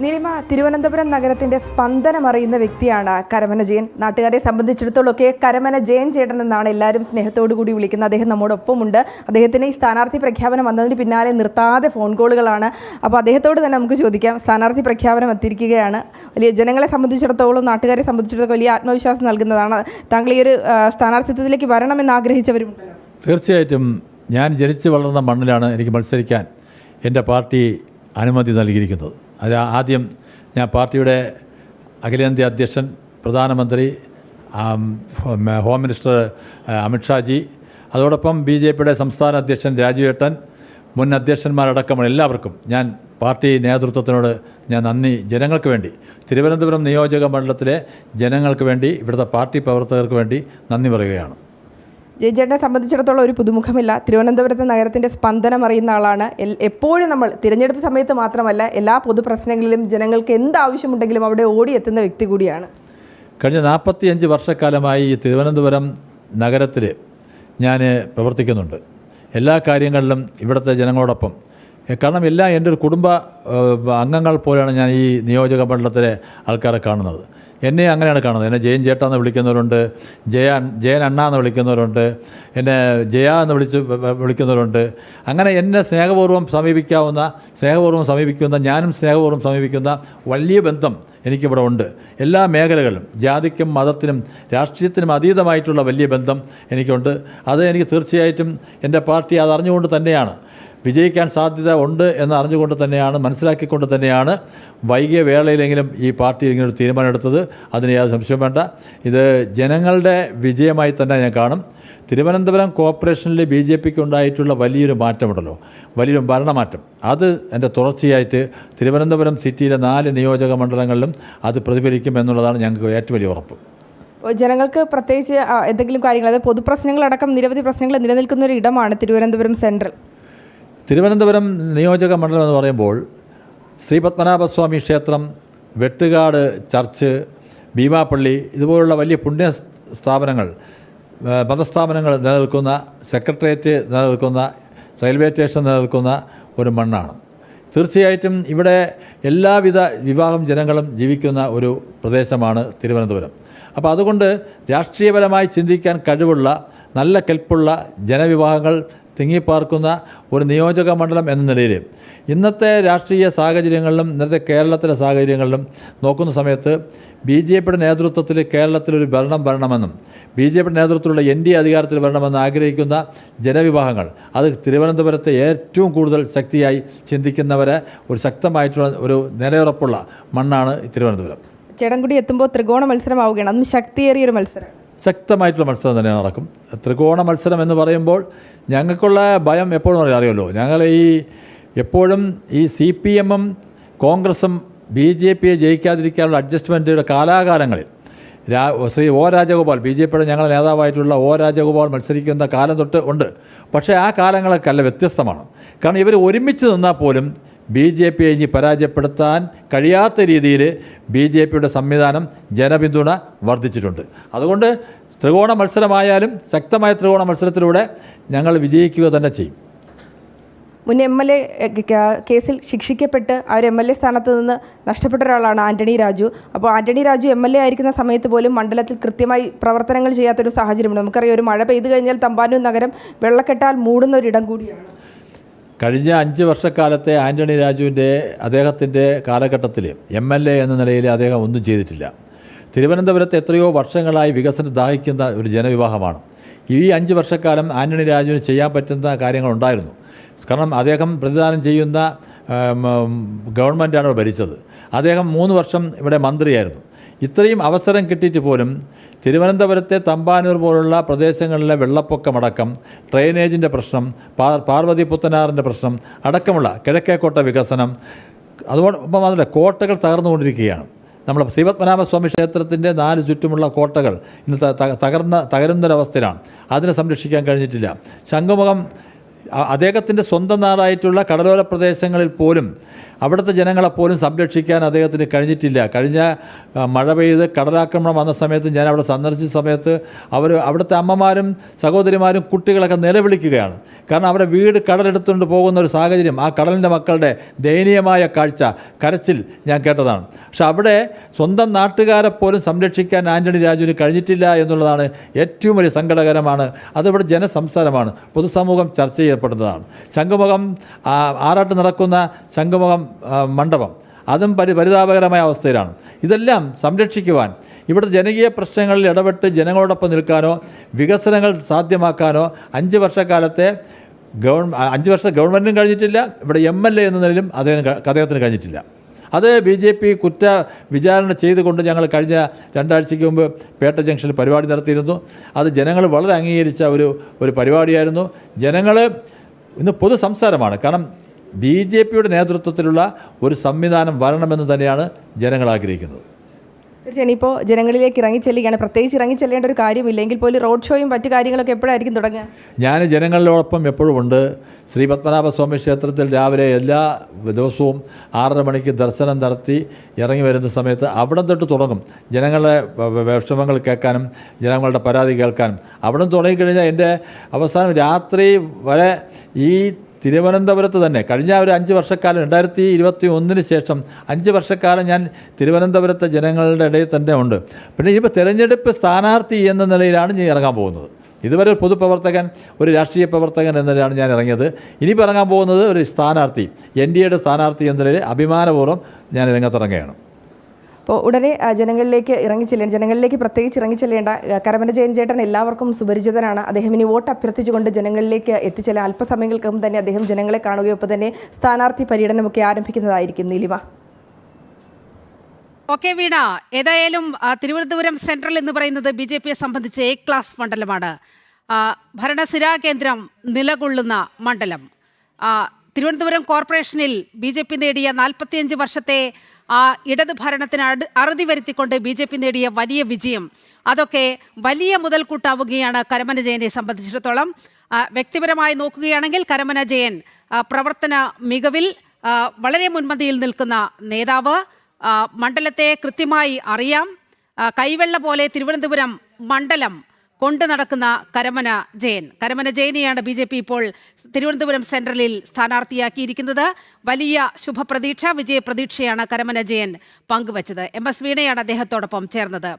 നീലിമ, തിരുവനന്തപുരം നഗരത്തിന്റെ സ്പന്ദനമറിയുന്ന വ്യക്തിയാണ് കരമന ജയൻ. നാട്ടുകാരെ സംബന്ധിച്ചിടത്തോളമൊക്കെ കരമന ജയൻ ചേട്ടൻ എന്നാണ് എല്ലാവരും സ്നേഹത്തോടു കൂടി വിളിക്കുന്നത്. അദ്ദേഹം നമ്മോടൊപ്പമുണ്ട്. അദ്ദേഹത്തിന് ഈ സ്ഥാനാർത്ഥി പ്രഖ്യാപനം വന്നതിന് പിന്നാലെ നിർത്താതെ ഫോൺ കോളുകളാണ്. അപ്പോൾ അദ്ദേഹത്തോട് തന്നെ നമുക്ക് ചോദിക്കാം. സ്ഥാനാർത്ഥി പ്രഖ്യാപനം എത്തിയിരിക്കുകയാണ്. വലിയ ജനങ്ങളെ സംബന്ധിച്ചിടത്തോളം, നാട്ടുകാരെ സംബന്ധിച്ചിടത്തോളം വലിയ ആത്മവിശ്വാസം നൽകുന്നതാണ്. താങ്കൾ ഈ ഒരു സ്ഥാനാർത്ഥിത്വത്തിലേക്ക് വരണമെന്ന് ആഗ്രഹിച്ചവരുമുണ്ടല്ലോ. തീർച്ചയായിട്ടും ഞാൻ ജനിച്ചു വളർന്ന മണ്ണിലാണ് എനിക്ക് മത്സരിക്കാൻ എൻ്റെ പാർട്ടി അനുമതി നൽകിയിരിക്കുന്നത്. അത് ആദ്യം ഞാൻ പാർട്ടിയുടെ അഖിലേന്ത്യാ അധ്യക്ഷൻ, പ്രധാനമന്ത്രി, ഹോം മിനിസ്റ്റർ അമിത്ഷാജി, അതോടൊപ്പം BJPയുടെ സംസ്ഥാന അധ്യക്ഷൻ രാജുവേട്ടൻ, മുൻ അധ്യക്ഷന്മാരടക്കമുള്ള എല്ലാവർക്കും ഞാൻ പാർട്ടി നേതൃത്വത്തിനോട് ഞാൻ നന്ദി, ജനങ്ങൾക്ക് വേണ്ടി, തിരുവനന്തപുരം നിയോജക മണ്ഡലത്തിലെ ജനങ്ങൾക്ക് വേണ്ടി, ഇവിടുത്തെ പാർട്ടി പ്രവർത്തകർക്ക് വേണ്ടി നന്ദി പറയുകയാണ്. ജയചേട്ടനെ സംബന്ധിച്ചിടത്തോളം ഒരു പുതുമുഖമില്ല. തിരുവനന്തപുരത്തെ നഗരത്തിൻ്റെ സ്പന്ദനം അറിയുന്ന ആളാണ്. എപ്പോഴും നമ്മൾ തിരഞ്ഞെടുപ്പ് സമയത്ത് മാത്രമല്ല, എല്ലാ പൊതുപ്രശ്നങ്ങളിലും ജനങ്ങൾക്ക് എന്താവശ്യമുണ്ടെങ്കിലും അവിടെ ഓടിയെത്തുന്ന വ്യക്തി കൂടിയാണ്. കഴിഞ്ഞ 45 വർഷക്കാലമായി ഈ തിരുവനന്തപുരം നഗരത്തിൽ ഞാൻ പ്രവർത്തിക്കുന്നുണ്ട്. എല്ലാ കാര്യങ്ങളിലും ഇവിടുത്തെ ജനങ്ങളോടൊപ്പം, കാരണം എല്ലാം എൻ്റെ ഒരു കുടുംബ അംഗങ്ങൾ പോലെയാണ് ഞാൻ ഈ നിയോജക മണ്ഡലത്തിലെ ആൾക്കാരെ കാണുന്നത്. എന്നെ അങ്ങനെയാണ് കാണുന്നത്. എന്നെ ജയൻ ചേട്ടാ എന്ന് വിളിക്കുന്നവരുണ്ട്, ജയൻ അണ്ണ എന്ന് വിളിക്കുന്നവരുണ്ട്, എന്നെ ജയ എന്ന് വിളിക്കുന്നവരുണ്ട്. അങ്ങനെ എന്നെ സ്നേഹപൂർവ്വം സമീപിക്കുന്ന ഞാനും സ്നേഹപൂർവ്വം സമീപിക്കുന്ന വലിയ ബന്ധം എനിക്കിവിടെ ഉണ്ട്. എല്ലാ മേഖലകളിലും, ജാതിക്കും മതത്തിനും രാഷ്ട്രീയത്തിനും അതീതമായിട്ടുള്ള വലിയ ബന്ധം എനിക്കുണ്ട്. അത് എനിക്ക് തീർച്ചയായിട്ടും എൻ്റെ പാർട്ടി അതറിഞ്ഞുകൊണ്ട് തന്നെയാണ്, വിജയിക്കാൻ സാധ്യത ഉണ്ട് എന്ന് അറിഞ്ഞുകൊണ്ട് തന്നെയാണ്, മനസ്സിലാക്കിക്കൊണ്ട് തന്നെയാണ് വൈകിയ വേളയിലെങ്കിലും ഈ പാർട്ടി ഇങ്ങനെ ഒരു തീരുമാനമെടുത്തത്. അതിന് യാതൊരു സംശയം വേണ്ട. ഇത് ജനങ്ങളുടെ വിജയമായി തന്നെ ഞാൻ കാണും. തിരുവനന്തപുരം കോർപ്പറേഷനിൽ BJPക്ക് ഉണ്ടായിട്ടുള്ള വലിയൊരു മാറ്റമുണ്ടല്ലോ, വലിയൊരു ഭരണമാറ്റം, അത് എൻ്റെ തുടർച്ചയായിട്ട് തിരുവനന്തപുരം സിറ്റിയിലെ 4 നിയോജക മണ്ഡലങ്ങളിലും അത് പ്രതിഫലിക്കും എന്നുള്ളതാണ് ഞങ്ങൾക്ക് ഏറ്റവും വലിയ ഉറപ്പ്. ജനങ്ങൾക്ക് പ്രത്യേകിച്ച് എന്തെങ്കിലും കാര്യങ്ങൾ, അതായത് പൊതുപ്രശ്നങ്ങളടക്കം നിരവധി പ്രശ്നങ്ങൾ നിലനിൽക്കുന്ന ഒരു ഇടമാണ് തിരുവനന്തപുരം സെൻട്രൽ. തിരുവനന്തപുരം നിയോജക മണ്ഡലം എന്ന് പറയുമ്പോൾ ശ്രീ പത്മനാഭസ്വാമി ക്ഷേത്രം, വെട്ടുകാട് ചർച്ച്, ഭീമാപ്പള്ളി, ഇതുപോലുള്ള വലിയ പുണ്യ സ്ഥാപനങ്ങൾ, മതസ്ഥാപനങ്ങൾ നിലനിൽക്കുന്ന, സെക്രട്ടേറിയറ്റ് നിലനിൽക്കുന്ന, റെയിൽവേ സ്റ്റേഷൻ നിലനിൽക്കുന്ന ഒരു മണ്ണാണ്. തീർച്ചയായിട്ടും ഇവിടെ എല്ലാവിധ വിഭാഗം ജനങ്ങളും ജീവിക്കുന്ന ഒരു പ്രദേശമാണ് തിരുവനന്തപുരം. അപ്പോൾ അതുകൊണ്ട് രാഷ്ട്രീയപരമായി ചിന്തിക്കാൻ കഴിവുള്ള, നല്ല കെൽപ്പുള്ള ജനവിഭാഗങ്ങൾ തിങ്ങിപ്പാർക്കുന്ന ഒരു നിയോജക മണ്ഡലം എന്ന നിലയിൽ ഇന്നത്തെ രാഷ്ട്രീയ സാഹചര്യങ്ങളിലും ഇന്നത്തെ കേരളത്തിലെ സാഹചര്യങ്ങളിലും നോക്കുന്ന സമയത്ത് BJPയുടെ നേതൃത്വത്തിൽ കേരളത്തിലൊരു ഭരണം വരണമെന്നും BJPയുടെ നേതൃത്വത്തിലുള്ള NDA അധികാരത്തിൽ വരണമെന്ന് ആഗ്രഹിക്കുന്ന ജനവിഭാഗങ്ങൾ, അത് തിരുവനന്തപുരത്തെ ഏറ്റവും കൂടുതൽ ശക്തിയായി ചിന്തിക്കുന്നവരെ ഒരു ശക്തമായിട്ടുള്ള ഒരു നിലയുറപ്പുള്ള മണ്ണാണ് തിരുവനന്തപുരം. ചേട്ടൻകുടി എത്തുമ്പോൾ ത്രികോണ മത്സരമാവുകയാണ്. അതും ശക്തിയേറിയൊരു മത്സരം, ശക്തമായിട്ടുള്ള മത്സരം തന്നെ നടക്കും. ത്രികോണ മത്സരം എന്ന് പറയുമ്പോൾ ഞങ്ങൾക്കുള്ള ഭയം എപ്പോഴും അറിയാമല്ലോ, ഞങ്ങൾ എപ്പോഴും ഈ CPM-ഉം കോൺഗ്രസും BJPയെ ജയിക്കാതിരിക്കാനുള്ള അഡ്ജസ്റ്റ്മെൻറ്റുകളുടെ കാലാകാലങ്ങളിൽ ശ്രീ O. രാജഗോപാൽ, BJPയുടെ ഞങ്ങളുടെ നേതാവായിട്ടുള്ള O. രാജഗോപാൽ മത്സരിക്കുന്ന കാലം തൊട്ട് ഉണ്ട്. പക്ഷേ ആ കാലങ്ങളൊക്കെ അല്ല, വ്യത്യസ്തമാണ്. കാരണം ഇവർ ഒരുമിച്ച് നിന്നാൽ പോലും BJPയെ ഇനി പരാജയപ്പെടുത്താൻ കഴിയാത്ത രീതിയിൽ BJPയുടെ സംവിധാനം, ജനപിന്തുണ വർദ്ധിച്ചിട്ടുണ്ട്. അതുകൊണ്ട് ത്രികോണ മത്സരമായാലും ശക്തമായ ത്രികോണ മത്സരത്തിലൂടെ ഞങ്ങൾ വിജയിക്കുക തന്നെ ചെയ്യും. മുൻ MLA കേസിൽ ശിക്ഷിക്കപ്പെട്ട് ആ ഒരു MLA സ്ഥാനത്ത് നിന്ന് നഷ്ടപ്പെട്ട ഒരാളാണ് ആൻ്റണി രാജു. അപ്പോൾ ആൻ്റണി രാജു MLA ആയിരിക്കുന്ന സമയത്ത് പോലും മണ്ഡലത്തിൽ കൃത്യമായി പ്രവർത്തനങ്ങൾ ചെയ്യാത്തൊരു സാഹചര്യമുണ്ട്. നമുക്കറിയാം, ഒരു മഴ പെയ്തു കഴിഞ്ഞാൽ തമ്പാനൂർ നഗരം വെള്ളക്കെട്ടാൽ മൂടുന്ന ഒരിടം കൂടിയാണ്. കഴിഞ്ഞ 5 വർഷക്കാലത്തെ ആൻ്റണി രാജുവിൻ്റെ അദ്ദേഹത്തിൻ്റെ കാലഘട്ടത്തിൽ MLA എന്ന നിലയിൽ അദ്ദേഹം ഒന്നും ചെയ്തിട്ടില്ല. തിരുവനന്തപുരത്ത് എത്രയോ വർഷങ്ങളായി വികസനം ദാഹിക്കുന്ന ഒരു ജനവിഭാഗമാണ്. ഈ 5 വർഷക്കാലം ആൻ്റണി രാജുവിന് ചെയ്യാൻ പറ്റുന്ന കാര്യങ്ങളുണ്ടായിരുന്നു. കാരണം അദ്ദേഹം പ്രതിദാനം ചെയ്യുന്ന ഗവൺമെൻറ്റാണ് ഭരിച്ചത്. അദ്ദേഹം 3 വർഷം ഇവിടെ മന്ത്രിയായിരുന്നു. ഇത്രയും അവസരം കിട്ടിയിട്ട് പോലും തിരുവനന്തപുരത്തെ തമ്പാനൂർ പോലുള്ള പ്രദേശങ്ങളിലെ വെള്ളപ്പൊക്കമടക്കം, ഡ്രെയിനേജിൻ്റെ പ്രശ്നം, പാർവതി പുത്തനാറിൻ്റെ പ്രശ്നം അടക്കമുള്ള കിഴക്കേക്കോട്ട വികസനം, അതോടൊപ്പം അതിൻ്റെ കോട്ടകൾ തകർന്നുകൊണ്ടിരിക്കുകയാണ്. നമ്മൾ ശ്രീ പത്മനാഭസ്വാമി ക്ഷേത്രത്തിൻ്റെ 4 ചുറ്റുമുള്ള കോട്ടകൾ ഇന്ന് തകരുന്നൊരവസ്ഥയിലാണ്. അതിനെ സംരക്ഷിക്കാൻ കഴിഞ്ഞിട്ടില്ല. ശംഖുമുഖം അദ്ദേഹത്തിൻ്റെ സ്വന്തം നാടായിട്ടുള്ള കടലോര പ്രദേശങ്ങളിൽ പോലും അവിടുത്തെ ജനങ്ങളെപ്പോലും സംരക്ഷിക്കാൻ അദ്ദേഹത്തിന് കഴിഞ്ഞിട്ടില്ല. കഴിഞ്ഞ മഴ പെയ്ത് കടലാക്രമണം വന്ന സമയത്ത് ഞാൻ അവിടെ സന്ദർശിച്ച സമയത്ത് അവിടുത്തെ അമ്മമാരും സഹോദരിമാരും കുട്ടികളൊക്കെ നിലവിളിക്കുകയാണ്. കാരണം അവരുടെ വീട് കടലെടുത്തുകൊണ്ട് പോകുന്ന ഒരു സാഹചര്യം, ആ കടലിൻ്റെ മക്കളുടെ ദയനീയമായ കാഴ്ച, കരച്ചിൽ ഞാൻ കേട്ടതാണ്. പക്ഷെ അവിടെ സ്വന്തം നാട്ടുകാരെ പോലും സംരക്ഷിക്കാൻ ആന്റണി രാജുവിന് കഴിഞ്ഞിട്ടില്ല എന്നുള്ളതാണ് ഏറ്റവും വലിയ സങ്കടകരമാണ്. അതിവിടെ ജനസംസാരമാണ്, പൊതുസമൂഹം ചർച്ച ചെയ്യപ്പെടുന്നതാണ്. ശംഖുമുഖം ആറാട്ട് നടക്കുന്ന ശംഖുമുഖം മണ്ഡപം അതും പരിതാപകരമായ അവസ്ഥയിലാണ്. ഇതെല്ലാം സംരക്ഷിക്കുവാൻ ഇവിടുത്തെ ജനകീയ പ്രശ്നങ്ങളിൽ ഇടപെട്ട് ജനങ്ങളോടൊപ്പം നിൽക്കാനോ വികസനങ്ങൾ സാധ്യമാക്കാനോ 5 വർഷക്കാലത്തെ 5 വർഷം ഗവൺമെൻറ്റിനും കഴിഞ്ഞിട്ടില്ല. ഇവിടെ MLA എന്ന നിലയിലും അദ്ദേഹത്തിന് കഴിഞ്ഞിട്ടില്ല. അത് BJP കുറ്റ വിചാരണ ചെയ്തുകൊണ്ട് ഞങ്ങൾ കഴിഞ്ഞ 2 ആഴ്ചയ്ക്ക് മുമ്പ് പേട്ട ജംഗ്ഷനിൽ പരിപാടി നടത്തിയിരുന്നു. അത് ജനങ്ങൾ വളരെ അംഗീകരിച്ച ഒരു പരിപാടിയായിരുന്നു. ജനങ്ങൾ ഇന്ന് പൊതു സംസാരമാണ്. കാരണം BJPയുടെ നേതൃത്വത്തിലുള്ള ഒരു സംവിധാനം വരണമെന്ന് തന്നെയാണ് ജനങ്ങൾ ആഗ്രഹിക്കുന്നത്. തീർച്ചയായും ഇപ്പോൾ ജനങ്ങളിലേക്ക് ഇറങ്ങിച്ചെല്ലുകയാണ്. പ്രത്യേകിച്ച് ഇറങ്ങിച്ചെല്ലേണ്ട ഒരു കാര്യമില്ലെങ്കിൽ പോലും റോഡ് ഷോയും മറ്റു കാര്യങ്ങളൊക്കെ എപ്പോഴായിരിക്കും തുടങ്ങുക? ഞാൻ ജനങ്ങളോടൊപ്പം എപ്പോഴും ഉണ്ട്. ശ്രീ പത്മനാഭസ്വാമി ക്ഷേത്രത്തിൽ രാവിലെ എല്ലാ ദിവസവും 6:30 മണിക്ക് ദർശനം നടത്തി ഇറങ്ങി വരുന്ന സമയത്ത് അവിടെ തൊട്ട് തുടങ്ങും ജനങ്ങളുടെ വിഷമങ്ങൾ കേൾക്കാനും ജനങ്ങളുടെ പരാതി കേൾക്കാനും. അവിടെ തുടങ്ങിക്കഴിഞ്ഞാൽ എൻ്റെ അവസാനം രാത്രി വരെ ഈ തിരുവനന്തപുരത്ത് തന്നെ കഴിഞ്ഞ ഒരു 5 വർഷക്കാലം 2021 ശേഷം 5 വർഷക്കാലം ഞാൻ തിരുവനന്തപുരത്തെ ജനങ്ങളുടെ ഇടയിൽ തന്നെ ഉണ്ട്. പിന്നെ ഇപ്പോൾ തിരഞ്ഞെടുപ്പ് സ്ഥാനാർത്ഥി എന്ന നിലയിലാണ് ഞാൻ ഇറങ്ങാൻ പോകുന്നത്. ഇതുവരെ ഒരു പൊതുപ്രവർത്തകൻ, ഒരു രാഷ്ട്രീയ പ്രവർത്തകൻ എന്ന നിലയിലാണ് ഞാൻ ഇറങ്ങിയത്. ഇനിയിപ്പോൾ ഇറങ്ങാൻ പോകുന്നത് ഒരു സ്ഥാനാർത്ഥി, NDAയുടെ സ്ഥാനാർത്ഥി എന്ന നിലയിൽ അഭിമാനപൂർവ്വം ഞാൻ രംഗത്തിറങ്ങുകയാണ്. അപ്പോൾ ഉടനെ ജനങ്ങളിലേക്ക് പ്രത്യേകിച്ച് ഇറങ്ങിച്ചെല്ലേണ്ട കരമന ജയൻ ചേട്ടൻ എല്ലാവർക്കും സുപരിചിതനാണ്. അദ്ദേഹം ഇനി വോട്ട് അഭ്യർത്ഥിച്ചുകൊണ്ട് ജനങ്ങളിലേക്ക് എത്തിച്ചെല്ലാൻ അല്പസമയങ്ങൾക്കും തന്നെ അദ്ദേഹം ജനങ്ങളെ കാണുകയും ഒപ്പം തന്നെ സ്ഥാനാർത്ഥി പര്യടനമൊക്കെ ആരംഭിക്കുന്നതായിരിക്കും. നീലിമ. ഓക്കെ വീണ, ഏതായാലും തിരുവനന്തപുരം സെൻട്രൽ എന്ന് പറയുന്നത് BJPയെ സംബന്ധിച്ച് A ക്ലാസ് മണ്ഡലമാണ്. ഭരണസിരാ കേന്ദ്രം നിലകൊള്ളുന്ന മണ്ഡലം. തിരുവനന്തപുരം കോർപ്പറേഷനിൽ BJP നേടിയ 45 വർഷത്തെ ഇടത് ഭരണത്തിന് അറുതി വരുത്തിക്കൊണ്ട് BJP നേടിയ വലിയ വിജയം, അതൊക്കെ വലിയ മുതൽക്കൂട്ടാവുകയാണ് കരമന ജയനെ സംബന്ധിച്ചിടത്തോളം. വ്യക്തിപരമായി നോക്കുകയാണെങ്കിൽ കരമന ജയൻ പ്രവർത്തന മികവിൽ വളരെ മുൻപന്തിയിൽ നിൽക്കുന്ന നേതാവ്. മണ്ഡലത്തെ കൃത്യമായി അറിയാം. കൈവെള്ള പോലെ തിരുവനന്തപുരം മണ്ഡലം കൊണ്ടു നടക്കുന്ന കരമന ജയനെയാണ് BJP ഇപ്പോൾ തിരുവനന്തപുരം സെൻട്രലിൽ സ്ഥാനാർത്ഥിയാക്കിയിരിക്കുന്നത്. വലിയ ശുഭപ്രതീക്ഷ, വിജയപ്രതീക്ഷയാണ് കരമന ജയൻ പങ്കുവച്ചത്. MS വീണയാണ് അദ്ദേഹത്തോടൊപ്പം ചേർന്നത്.